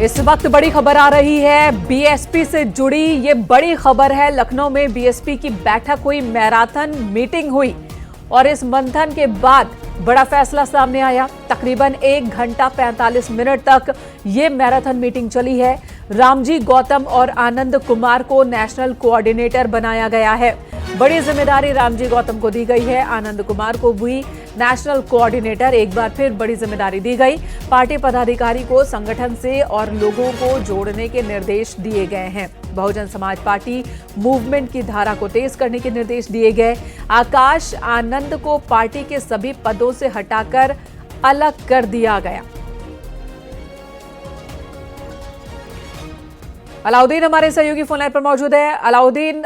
इस वक्त बड़ी खबर आ रही है बीएसपी से जुड़ी। ये बड़ी खबर है, लखनऊ में बीएसपी की बैठक हुई, मैराथन मीटिंग हुई और इस मंथन के बाद बड़ा फैसला सामने आया। तकरीबन 1 घंटा 45 मिनट तक ये मैराथन मीटिंग चली है। रामजी गौतम और आनंद कुमार को नेशनल कोऑर्डिनेटर बनाया गया है। बड़ी जिम्मेदारी रामजी गौतम को दी गई है, आनंद कुमार को भी नेशनल कोऑर्डिनेटर एक बार फिर बड़ी जिम्मेदारी दी गई। पार्टी पदाधिकारी को संगठन से और लोगों को जोड़ने के निर्देश दिए गए हैं। बहुजन समाज पार्टी मूवमेंट की धारा को तेज करने के निर्देश दिए गए। आकाश आनंद को पार्टी के सभी पदों से हटाकर अलग कर दिया गया। अलाउद्दीन हमारे सहयोगी फोन लाइन पर मौजूद है। अलाउद्दीन,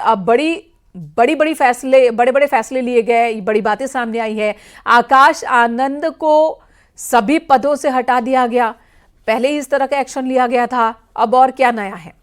बड़े फैसले लिए गए, बड़ी बातें सामने आई है। आकाश आनंद को सभी पदों से हटा दिया गया, पहले ही इस तरह का एक्शन लिया गया था, अब और क्या नया है?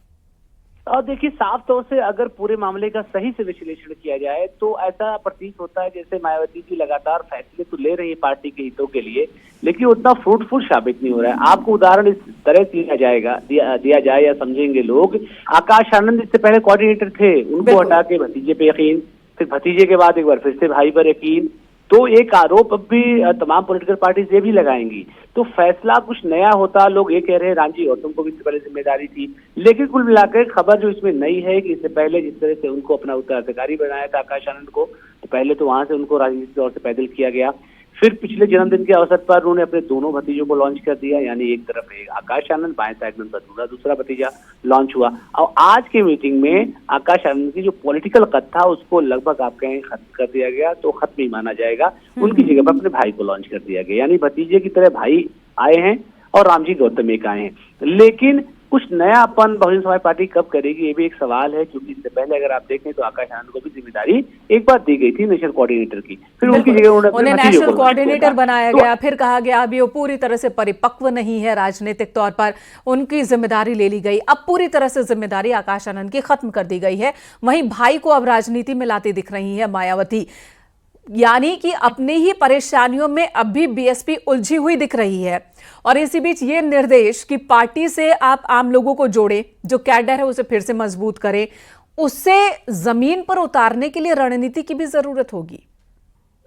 और देखिए, साफ तौर से अगर पूरे मामले का सही से विश्लेषण किया जाए तो ऐसा प्रतीत होता है जैसे मायावती जी लगातार फैसले तो ले रही है पार्टी के हितों के लिए, लेकिन उतना फ्रूटफुल साबित नहीं हो रहा है। आपको उदाहरण इस तरह दिया जाए या समझेंगे लोग। आकाश आनंद इससे पहले कोऑर्डिनेटर थे, उनको हटा के भतीजे पे यकीन, फिर भतीजे के बाद एक बार फिर से भाई पर यकीन, तो एक आरोप अब भी तमाम पॉलिटिकल पार्टी ये भी लगाएंगी। तो फैसला कुछ नया होता, लोग ये कह रहे हैं रामजी गौतम को भी इससे पहले जिम्मेदारी थी, लेकिन कुल मिलाकर खबर जो इसमें नई है कि इससे पहले जिस तरह से उनको अपना उत्तराधिकारी बनाया था आकाश आनंद को, तो पहले तो वहां से उनको राजनीतिक तौर से पैदल किया गया। फिर पिछले जन्मदिन के अवसर पर उन्होंने अपने दोनों भतीजों को लॉन्च कर दिया, यानी एक तरफ एक आकाश आनंद, बाएं साइड में उनका दूसरा भतीजा लॉन्च हुआ। और आज के मीटिंग में आकाश आनंद की जो पॉलिटिकल कद था उसको लगभग आप कहें खत्म कर दिया गया, तो खत्म ही माना जाएगा। उनकी जगह पर अपने भाई को लॉन्च कर दिया गया, यानी भतीजे की तरह भाई आए हैं और रामजी गौतम एक आए हैं। लेकिन कुछ नयापन बहुजन समाज पार्टी कब करेगी, ये भी एक सवाल है, क्योंकि इससे पहले अगर आप देखें तो आकाश आनंद को भी जिम्मेदारी एक बार दी गई थी नेशनल कोऑर्डिनेटर की, फिर उनकी जगह उन्हें नेशनल कोऑर्डिनेटर बनाया गया। फिर कहा गया अभी वो पूरी तरह से परिपक्व नहीं है राजनीतिक तौर पर, उनकी जिम्मेदारी ले ली गई। अब पूरी तरह से जिम्मेदारी आकाश आनंद की खत्म कर दी गई है। वहीं भाई को अब राजनीति में लाती दिख रही है मायावती, यानी कि अपनी ही परेशानियों में अब भी बीएसपी उलझी हुई दिख रही है। और इसी बीच ये निर्देश कि पार्टी से आप आम लोगों को जोड़े, जो कैडर है उसे फिर से मजबूत करें, उससे जमीन पर उतारने के लिए रणनीति की भी जरूरत होगी।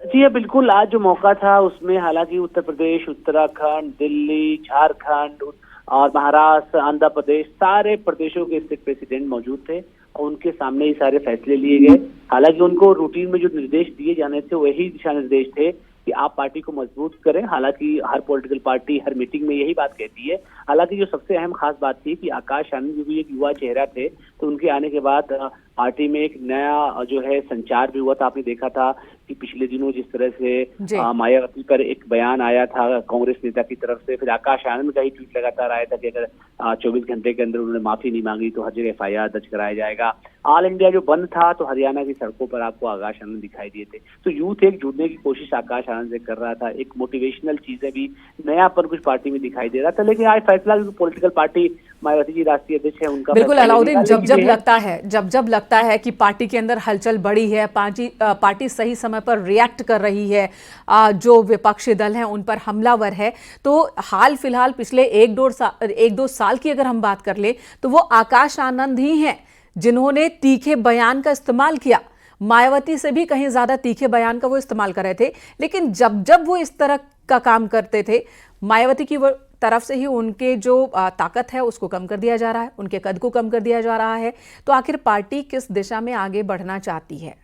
जी हाँ, बिल्कुल। आज जो मौका था उसमें हालांकि उत्तर प्रदेश, उत्तराखंड, दिल्ली, झारखंड और महाराष्ट्र, आंध्र प्रदेश, सारे प्रदेशों के स्टेट प्रेसिडेंट मौजूद थे और उनके सामने ही सारे फैसले लिए गए। हालांकि उनको रूटीन में जो निर्देश दिए जाने थे वही दिशा निर्देश थे कि आप पार्टी को मजबूत करें। हालांकि हर पॉलिटिकल पार्टी हर मीटिंग में यही बात कहती है। हालांकि जो सबसे अहम खास बात थी कि आकाश आनंद भी एक युवा चेहरा थे, तो उनके आने के बाद पार्टी में एक नया जो है संचार भी हुआ था। आपने देखा था कि पिछले दिनों जिस तरह से मायावती पर एक बयान आया था कांग्रेस नेता की तरफ से, फिर आकाश आनंद का ही ट्वीट लगातार आया था कि अगर 24 घंटे के अंदर उन्होंने माफी नहीं मांगी तो हर जगह FIR दर्ज कराया जाएगा। ऑल इंडिया जो बंद था तो हरियाणा की सड़कों पर आपको आकाश आनंद दिखाई दिए थे। तो यूथ एक जुड़ने की कोशिश आकाश आनंद से कर रहा था, एक मोटिवेशनल चीजें भी नयापन कुछ पार्टी में दिखाई दे रहा था। लेकिन आज फैसला पॉलिटिकल पार्टी मायावती जी राष्ट्रीय अध्यक्ष है, उनका बिल्कुल अलाउद्दीन, जब लगता है कि पार्टी के अंदर हलचल बढ़ी है, पार्टी सही समय पर रिएक्ट कर रही है, जो विपक्षी दल हैं उन पर हमलावर है, तो हाल फिलहाल पिछले 1-2 साल की अगर हम बात कर ले तो वो आकाश आनंद ही हैं जिन्होंने तीखे बयान का इस्तेमाल किया। मायावती से भी कहीं ज्यादा तीखे बयान का वो इस्तेमाल कर रहे थे। लेकिन जब वो इस तरह का काम करते थे, मायावती की तरफ से ही उनके जो ताकत है उसको कम कर दिया जा रहा है, उनके कद को कम कर दिया जा रहा है। तो आखिर पार्टी किस दिशा में आगे बढ़ना चाहती है?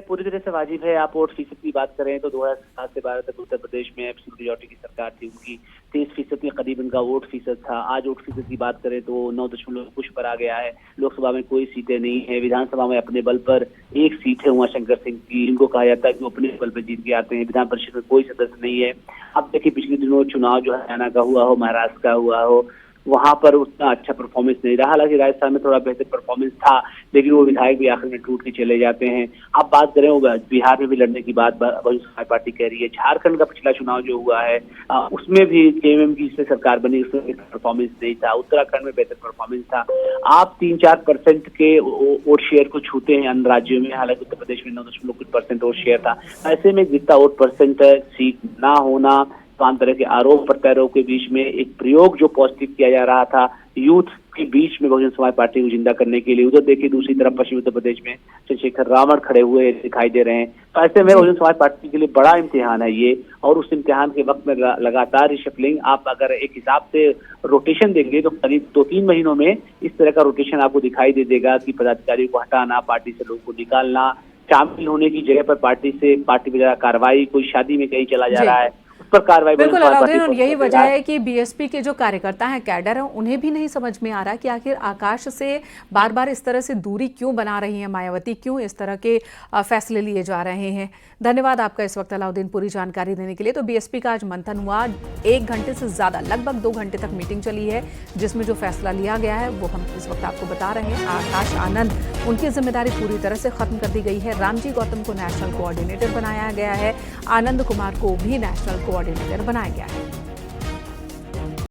पूरी तरह से वाजिब है। आप वोट फीसद की बात करें तो 2007 से 12 तक उत्तर प्रदेश में एब्सोल्यूट मेजॉरिटी की सरकार थी, उनकी 23% के करीब इनका वोट फीसद था। आज वोट फीसद की बात करें तो 9 कुछ पर आ गया है। लोकसभा में कोई सीटें नहीं है, विधानसभा में अपने बल पर एक सीट है उमाशंकर सिंह की, इनको कहा जाता है कि वो अपने बल पर जीत के आते हैं। विधान परिषद में कोई सदस्य नहीं है। अब देखिए, पिछले दिनों चुनाव जो हरियाणा का हुआ हो, महाराष्ट्र का हुआ हो, वहां पर उतना अच्छा परफॉर्मेंस नहीं रहा। हालांकि राजस्थान में थोड़ा बेहतर परफॉर्मेंस था, लेकिन वो विधायक भी आखिर में टूट के चले जाते हैं। अब बात करें, वो बिहार में भी लड़ने की बात बहुजन समाज पार्टी कह रही है। झारखंड का पिछला चुनाव जो हुआ है उसमें भी KMM की से सरकार बनी, उसमें परफॉर्मेंस नहीं था। उत्तराखंड में बेहतर परफॉर्मेंस था। आप 3-4% के वोट शेयर को छूते हैं अन्य राज्यों में, हालांकि उत्तर प्रदेश में 9 कुछ % वोट शेयर था। ऐसे में जितना वोट परसेंट सीट ना होना, तमाम तरह के आरोप प्रत्यारोप के बीच में एक प्रयोग जो पॉजिटिव किया जा रहा था यूथ के बीच में बहुजन समाज पार्टी को जिंदा करने के लिए, उधर देखिए दूसरी तरफ पश्चिमी उत्तर प्रदेश में चंद्रशेखर रावण खड़े हुए दिखाई दे रहे हैं। तो ऐसे में बहुजन समाज पार्टी के लिए बड़ा इम्तिहान है ये, और उस इम्तिहान के वक्त में लगातार रिशफलिंग, आप अगर एक हिसाब से रोटेशन देंगे तो करीब 2-3 महीनों में इस तरह का रोटेशन आपको दिखाई दे देगा कि पदाधिकारियों को हटाना, पार्टी से लोगों को निकालना, शामिल होने की जगह पर पार्टी पे ज्यादा कार्रवाई, कोई शादी में कहीं चला जा रहा है उस पर कार्रवाई। बिल्कुल अलाउद्दीन, और यही वजह है कि बीएसपी के जो कार्यकर्ता हैं, कैडर हैं, उन्हें भी नहीं समझ में आ रहा कि आखिर आकाश से बार बार इस तरह से दूरी क्यों बना रही है मायावती, क्यों इस तरह के फैसले लिए जा रहे हैं। धन्यवाद आपका इस वक्त अलाउद्दीन पूरी जानकारी देने के लिए। तो बीएसपी का आज मंथन हुआ, 1 घंटे से ज्यादा, लगभग 2 घंटे तक मीटिंग चली है, जिसमें जो फैसला लिया गया है वो हम इस वक्त आपको बता रहे हैं। आकाश आनंद, उनकी जिम्मेदारी पूरी तरह से खत्म कर दी गई है। रामजी गौतम को नेशनल कोऑर्डिनेटर बनाया गया है, आनंद कुमार को भी नेशनल कोऑर्डिनेटर बनाया गया है।